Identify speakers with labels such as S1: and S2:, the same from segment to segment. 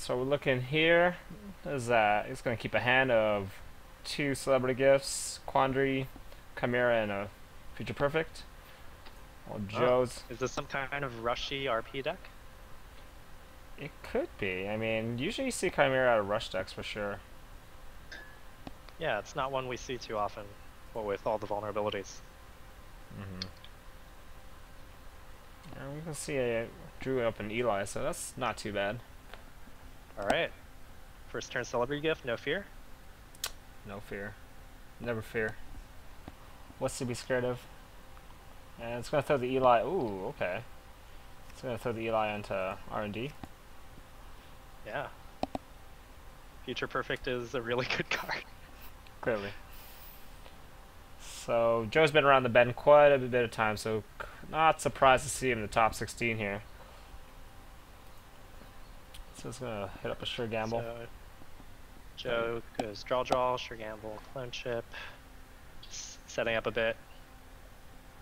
S1: So we're looking here. Is it's going to keep a hand of 2 celebrity gifts, Quandary, Chimera, and a Future Perfect. Well,
S2: Oh,
S1: Joe's.
S2: is this some kind of rushy RP deck?
S1: It could be. I mean, usually you see Chimera out of rush decks for sure.
S2: Yeah, it's not one we see too often, but with all the vulnerabilities.
S1: And we can see I drew up an Eli, so that's not too bad.
S2: All right, first turn celebrity gift, no fear.
S1: No fear. Never fear. What's to be scared of? And it's going to throw the Eli. Ooh, okay. It's going to throw the Eli into R&D.
S2: Yeah, Future Perfect is a really good card.
S1: Clearly. So Joe's been around the bend quite a bit of time, so not surprised to see him in the top 16 here. So it's going to hit up a sure gamble.
S2: So Joe goes draw, sure gamble, clone chip, just setting up a bit.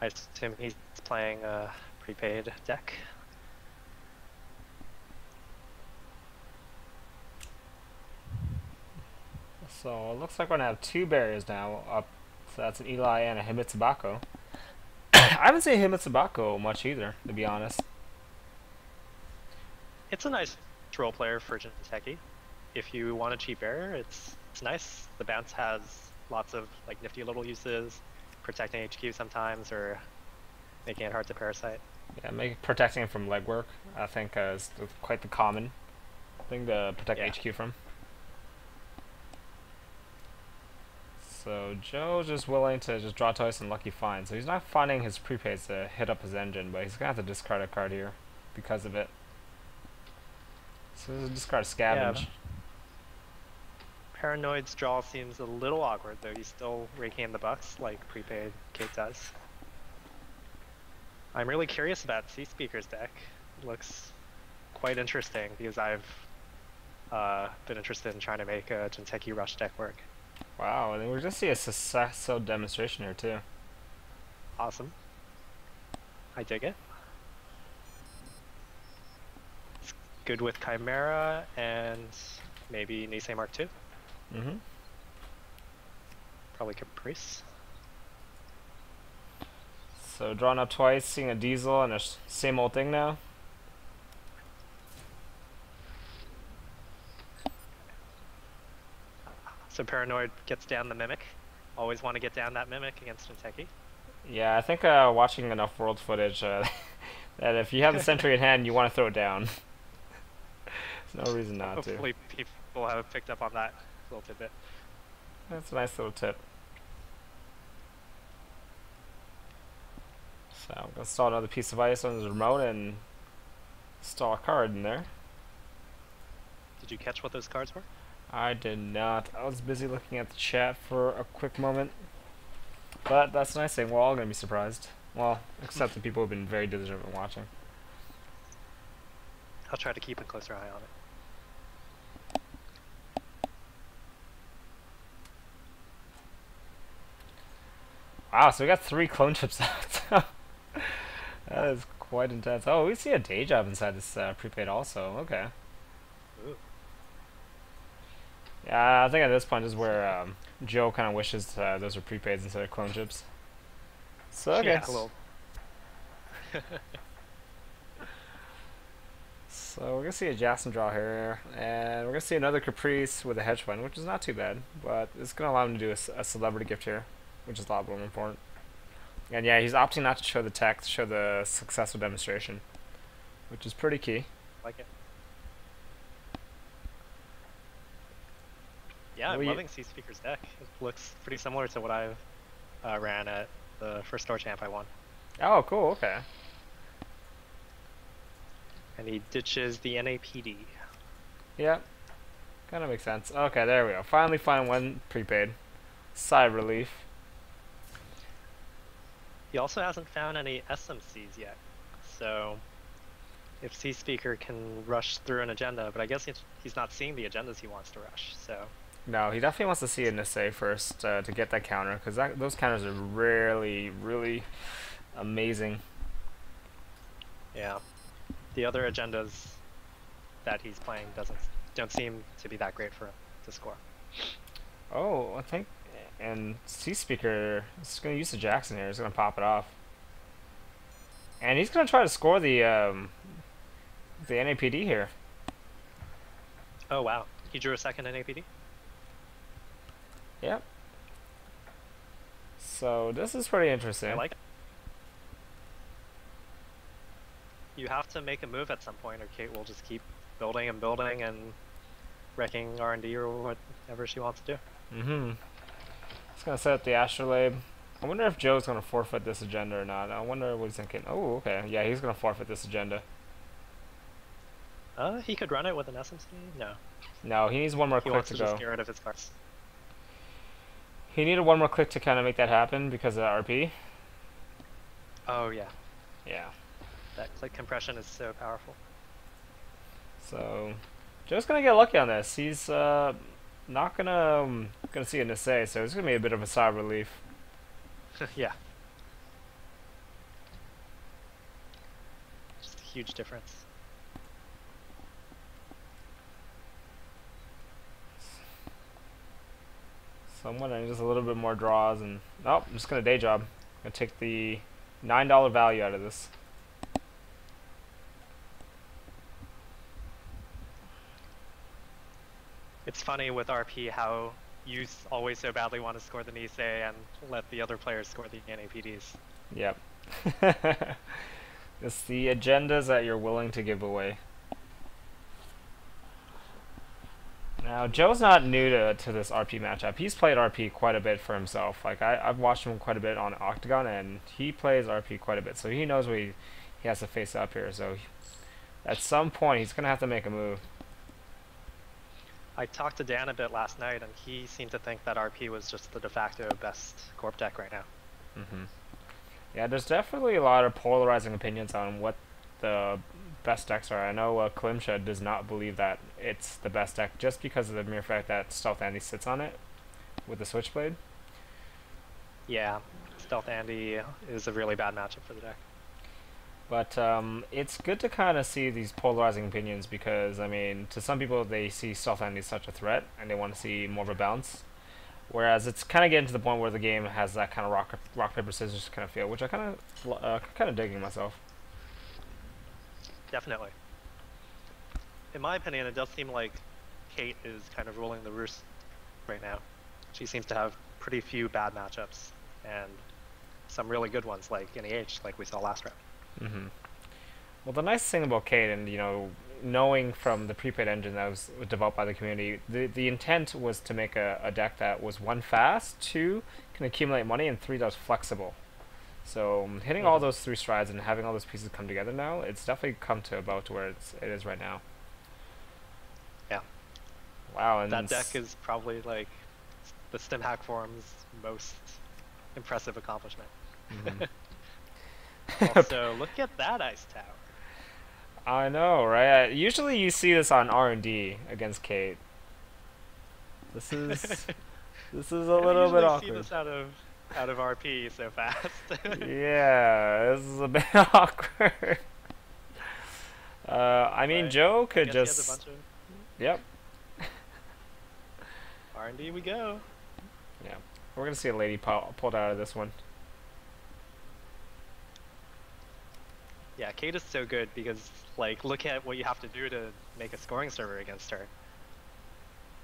S2: I assume he's playing a prepaid deck.
S1: So it looks like we're going to have 2 barriers now up. So that's an Eli and a Himitsubako. I haven't seen Himitsubako much either, to be honest.
S2: It's a nice role player for Jinteki. If you want a cheap barrier, it's nice. The bounce has lots of like nifty little uses, protecting HQ sometimes, or making it hard to parasite.
S1: Yeah, protecting it from legwork, I think, is quite the common thing to protect
S2: Yeah.
S1: HQ from. So Joe's just willing to just draw twice and lucky find. So he's not finding his prepaids to hit up his engine, but he's gonna have to discard a card here because of it. So he'll discard Scavenge.
S2: Yeah. Paranoid's draw seems a little awkward, though he's still raking in the bucks like prepaid Kate does. I'm really curious about cspieker's deck. It looks quite interesting because I've been interested in trying to make a Jinteki Rush deck work.
S1: Wow, and we're gonna see a successful demonstration here too.
S2: Awesome. I dig it. It's good with Chimera and maybe Nisei Mark II. Probably Caprice.
S1: So drawing up twice, seeing a Diesel and a same old thing now.
S2: So Paranoid gets down the Mimic. Always want to get down that Mimic against Jinteki.
S1: Yeah, I think watching enough world footage that if you have the Sentry in hand, you want to throw it down. There's no reason not to.
S2: Hopefully people have picked up on that little tidbit.
S1: That's a nice little tip. So I'm gonna install another piece of ice on the remote and install a card in there.
S2: Did you catch what those cards were?
S1: I did not. I was busy looking at the chat for a quick moment. But that's the nice thing. We're all gonna be surprised. Well, except the people who've been very diligent in watching.
S2: I'll try to keep a closer eye on it.
S1: Wow, so we got 3 clone chips out. That is quite intense. Oh, we see a day job inside this prepaid also. Okay.
S2: Ooh.
S1: Yeah, I think at this point is where Joe kind of wishes those were prepaids instead of clone chips. So okay.
S2: Yeah, a little.
S1: So we're gonna see a Jackson draw here, and we're gonna see another Caprice with a hedge fund, which is not too bad, but it's gonna allow him to do a celebrity gift here, which is a lot more important. And yeah, he's opting not to show the tech, to show the successful demonstration, which is pretty key.
S2: Like it. Yeah, I'm loving cspieker's deck. It looks pretty similar to what I ran at the first store champ I won.
S1: Oh, cool. Okay.
S2: And he ditches the NAPD.
S1: Yep. Kind of makes sense. Okay, there we go. Finally find one prepaid. Sigh of relief.
S2: He also hasn't found any SMCs yet. So if cspieker can rush through an agenda, but I guess he's not seeing the agendas he wants to rush, so.
S1: No, he definitely wants to see an essay first to get that counter, because those counters are really amazing.
S2: Yeah. The other agendas that he's playing don't seem to be that great for him to score.
S1: Oh, I think, and cspieker is going to use the Jackson here. He's going to pop it off. And he's going to try to score the NAPD here.
S2: Oh, wow. He drew a second NAPD?
S1: Yep. So this is pretty interesting.
S2: I like it. You have to make a move at some point, or Kate will just keep building and wrecking R&D or whatever she wants to do.
S1: Mm-hmm. He's going to set up the astrolabe. I wonder if Joe's going to forfeit this agenda or not. I wonder what he's thinking. Oh, okay. Yeah, he's going to forfeit this agenda.
S2: He could run it with an SMC? No.
S1: No, he needs one more
S2: He
S1: click
S2: wants
S1: to
S2: to
S1: go.
S2: just get rid of his cards.
S1: He needed one more click to kind of make that happen because of RP.
S2: Oh, yeah.
S1: Yeah.
S2: That click compression is so powerful.
S1: So, Joe's going to get lucky on this. He's not gonna see an essay, so it's going to be a bit of a sigh of relief.
S2: Yeah. Just a huge difference.
S1: So I'm wondering just a little bit more draws, and oh, I'm just gonna day job. Gonna take the $9 value out of this.
S2: It's funny with RP how you always so badly want to score the Nisei and let the other players score the NAPDs.
S1: Yep. It's the agendas that you're willing to give away. Now, Joe's not new to this RP matchup. He's played RP quite a bit for himself. Like, I've watched him quite a bit on Octagon, and he plays RP quite a bit. So he knows what he has to face up here. So at some point, he's going to have to make a move.
S2: I talked to Dan a bit last night, and he seemed to think that RP was just the de facto best Corp deck right now.
S1: Mm-hmm. Yeah, there's definitely a lot of polarizing opinions on what the best decks are. I know Klimsha does not believe that it's the best deck just because of the mere fact that Stealth Andy sits on it with the Switchblade.
S2: Yeah, Stealth Andy is a really bad matchup for the deck.
S1: But it's good to kind of see these polarizing opinions because, I mean, to some people they see Stealth Andy as such a threat and they want to see more of a bounce. Whereas it's kind of getting to the point where the game has that kind of rock paper scissors kind of feel, which I kind of digging myself.
S2: Definitely. In my opinion, it does seem like Kate is kind of ruling the roost right now. She seems to have pretty few bad matchups and some really good ones, like NEH, like we saw last round.
S1: Mm-hmm. Well, the nice thing about Kate, and knowing from the prepaid engine that was developed by the community, the intent was to make a deck that was 1, fast, 2, can accumulate money, and 3, that was flexible. So hitting all those 3 strides and having all those pieces come together now, it's definitely come to about to where it is right now.
S2: Yeah.
S1: Wow, and
S2: that deck is probably like the Stim Hack Forum's most impressive accomplishment.
S1: Mm-hmm.
S2: Also, look at that Ice Tower.
S1: I know, right? Usually you see this on R&D against Kate. This is this is a little bit awkward.
S2: See this out of RP so fast.
S1: Yeah, this is a bit awkward. I mean,
S2: but
S1: Joe could
S2: I
S1: just.
S2: He has a bunch of
S1: Yep.
S2: R&D we go.
S1: Yeah, we're gonna see a lady pulled out of this one.
S2: Yeah, Kate is so good because, like, look at what you have to do to make a scoring server against her.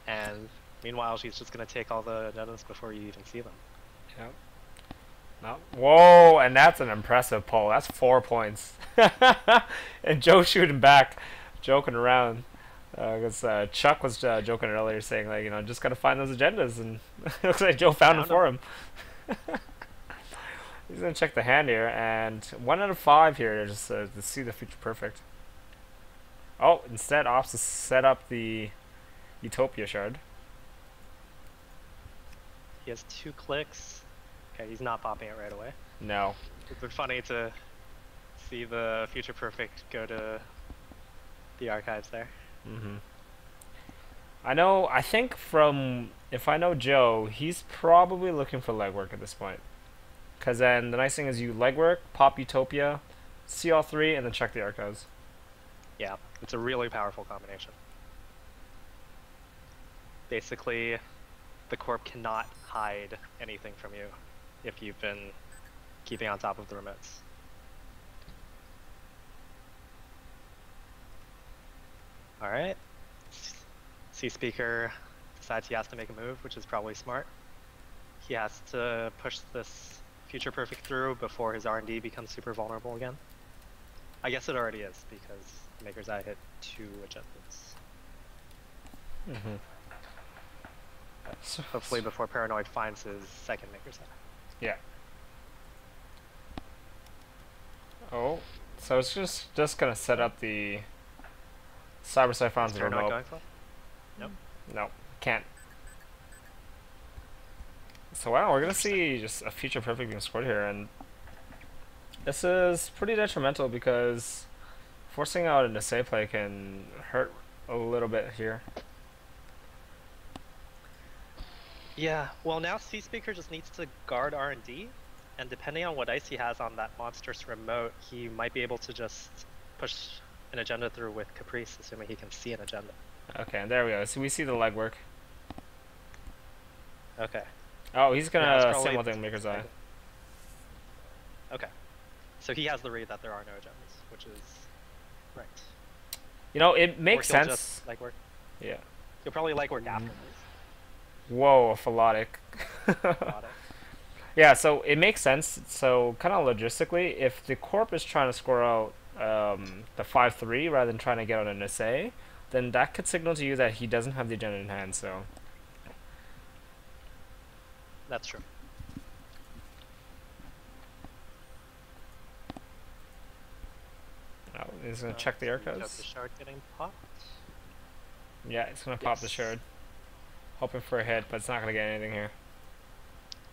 S2: And meanwhile, she's just gonna take all the agendas before you even see them.
S1: Yep. No. Whoa, and that's an impressive pull. That's 4 points. And Joe shooting back, joking around. Because Chuck was joking earlier, saying, like, just gotta find those agendas, and it looks like Joe found them for him. He's gonna check the hand here, and 1 out of 5 here, just to see the future perfect. Oh, instead opts to set up the Utopia shard.
S2: He has 2 clicks. Okay, he's not popping it right away.
S1: No.
S2: It's been funny to see the future perfect go to the archives there.
S1: Mm-hmm. I think if I know Joe, he's probably looking for legwork at this point. Because then the nice thing is you legwork, pop Utopia, see all 3, and then check the archives.
S2: Yeah, it's a really powerful combination. Basically, the corp cannot hide anything from you if you've been keeping on top of the remotes. Alright. cspieker decides he has to make a move, which is probably smart. He has to push this future perfect through before his R&D becomes super vulnerable again. I guess it already is, because Maker's Eye hit 2 agendas.
S1: Mm-hmm.
S2: Hopefully before Paranoid finds his second Maker's Eye.
S1: Yeah. Oh, so it's just gonna set up the Cyber Siphons
S2: Is Paranoid
S1: remote.
S2: going for? Nope.
S1: No, can't. So wow, we're gonna see just a future perfect being scored here, and this is pretty detrimental because forcing out an essay play can hurt a little bit here.
S2: Yeah, well now cspieker just needs to guard R&D, and depending on what ice he has on that monstrous remote, he might be able to just push an agenda through with Caprice, assuming he can see an agenda.
S1: Okay, and there we go. So we see the legwork.
S2: Okay.
S1: Oh, he's
S2: Yeah,
S1: gonna
S2: it's
S1: same
S2: probably-
S1: thing Maker's Eye.
S2: Okay. So he has the read that there are no agendas, which is right.
S1: You know, it
S2: Or
S1: makes
S2: he'll
S1: sense.
S2: just legwork.
S1: Yeah.
S2: He'll probably legwork after this.
S1: Whoa, a philotic.
S2: Got it.
S1: Yeah, so it makes sense. So kind of logistically, if the corp is trying to score out the 5-3 rather than trying to get out an essay, then that could signal to you that he doesn't have the agenda in hand. So
S2: That's true.
S1: oh, he's gonna check the air
S2: So
S1: codes.
S2: the shard getting popped.
S1: Yeah, he's gonna pop the
S2: Yes.
S1: shard, hoping for a hit, but it's not gonna get anything here.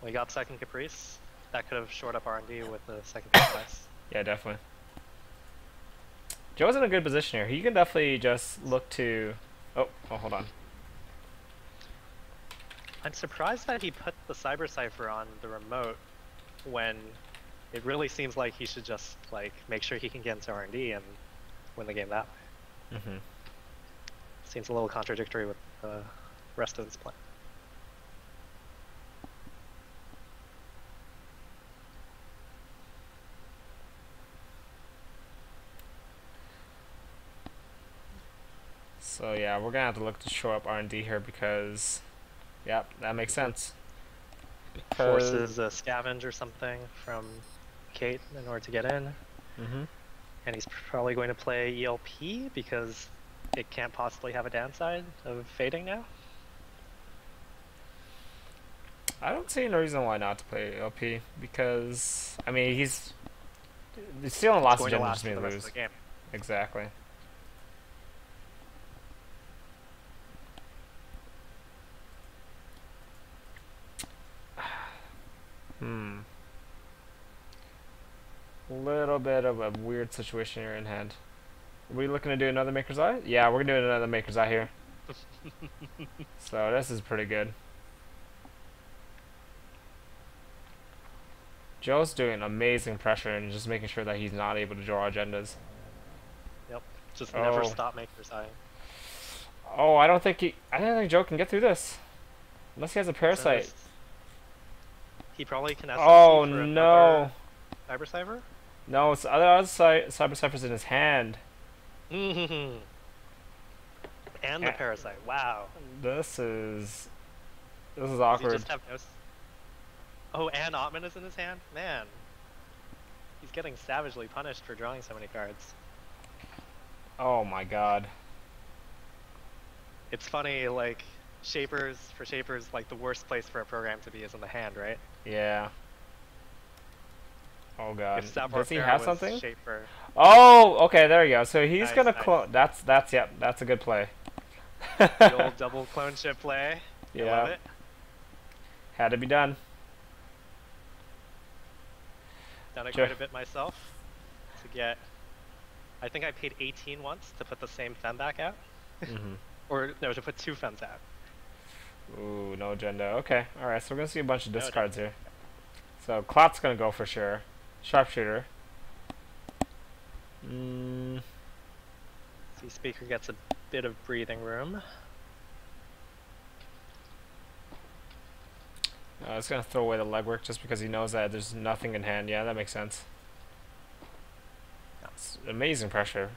S2: We got second Caprice. That could have shored up R&D with the second Caprice.
S1: Yeah, definitely. Joe's in a good position here. He can definitely just look to. Oh, hold on.
S2: I'm surprised that he put the Cyber Cipher on the remote when it really seems like he should just like make sure he can get into R&D and win the game that way.
S1: Mm-hmm.
S2: Seems a little contradictory with the rest of his plan.
S1: So yeah, we're gonna have to look to show up R&D here because, yeah, that makes sense.
S2: Forces a scavenge or something from Kate in order to get in.
S1: Mm-hmm.
S2: And he's probably going to play ELP because it can't possibly have a downside of fading now.
S1: I don't see no reason why not to play LP because I mean he's stealing lots of
S2: Going to
S1: gems
S2: last
S1: just
S2: for
S1: may
S2: the rest
S1: lose.
S2: of the game.
S1: Exactly. Little bit of a weird situation here in hand. Are we looking to do another Maker's Eye? Yeah, we're gonna do another Maker's Eye here. So this is pretty good. Joe's doing amazing pressure and just making sure that he's not able to draw agendas.
S2: Yep. Just never
S1: Oh.
S2: stop Maker's Eye.
S1: Oh, I don't think Joe can get through this. Unless he has a parasite.
S2: He probably can SSC
S1: Oh
S2: for
S1: no.
S2: another Cyber Cipher?
S1: No, it's the other Cyber Cypher's in his hand.
S2: And the Parasite. Wow.
S1: This is
S2: Does he
S1: awkward.
S2: just have no... Oh, and Ottman is in his hand? Man. He's getting savagely punished for drawing so many cards.
S1: Oh my god.
S2: It's funny, like, Shapers, like, the worst place for a program to be is in the hand, right?
S1: Yeah. Oh god.
S2: If Savoir
S1: Does he
S2: Faire
S1: have
S2: was
S1: something?
S2: Shaper.
S1: Oh, okay, there you go. So he's
S2: Nice,
S1: gonna
S2: nice.
S1: clone. That's yep. That's a good play.
S2: The old double clone ship play. I love
S1: Yeah.
S2: it.
S1: Had to be done.
S2: Done it
S1: Sure.
S2: quite a bit myself to get... I think I paid 18 once to put the same fem back out.
S1: Mhm.
S2: Or, no, to put 2 fems out.
S1: Ooh, no agenda. Okay, all right. So we're gonna see a bunch of
S2: No
S1: discards here. So Clot's gonna go for sure. Sharpshooter.
S2: cspieker gets a bit of breathing room.
S1: It's gonna throw away the legwork just because he knows that there's nothing in hand. Yeah, that makes sense. It's amazing pressure,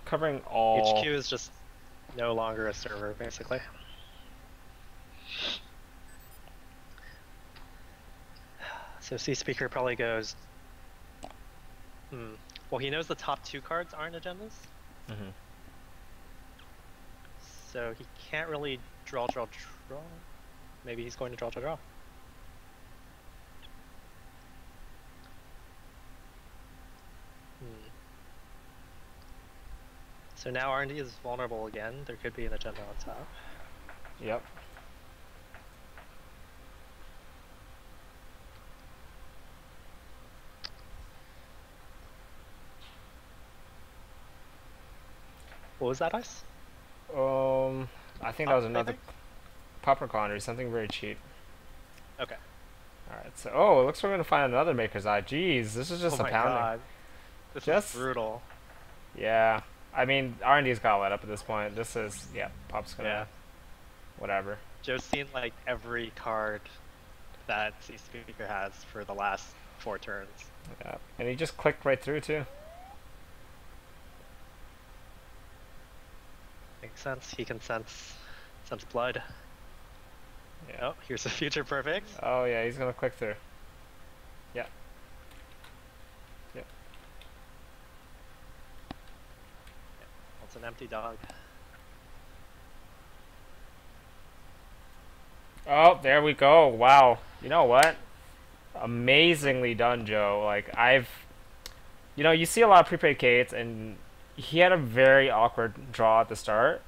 S1: covering all.
S2: HQ is just no longer a server, basically. So cspieker probably goes. Well, he knows the top 2 cards aren't agendas.
S1: Mm-hmm.
S2: So he can't really draw. Maybe he's going to draw. So now R&D is vulnerable again. There could be an agenda on top.
S1: Yep.
S2: What was that, Ice?
S1: I think that was another popper quandary, something very cheap.
S2: Okay.
S1: Alright, so it looks like we're gonna find another Maker's Eye. Jeez, this is just a pounding.
S2: God. This is brutal.
S1: Yeah. I mean, R&D's got let up at this point. This is, Pop's gonna, whatever.
S2: Joe's seen like every card that cspieker has for the last 4 turns.
S1: Yeah, and he just clicked right through too.
S2: Makes sense. He can sense blood.
S1: Yeah.
S2: Oh, here's a future perfect.
S1: Oh yeah, he's gonna click through. Yeah. Yep.
S2: That's an empty dog.
S1: Oh, there we go. Wow. You know what? Amazingly done, Joe. Like, you see a lot of prepaid Kates, and he had a very awkward draw at the start,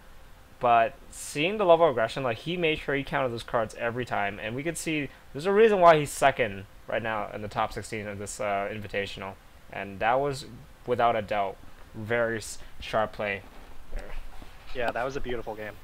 S1: but seeing the level of aggression, like, he made sure he counted those cards every time, and we could see there's a reason why he's second right now in the top 16 of this invitational, and that was, without a doubt, very sharp play there.
S2: Yeah, that was a beautiful game.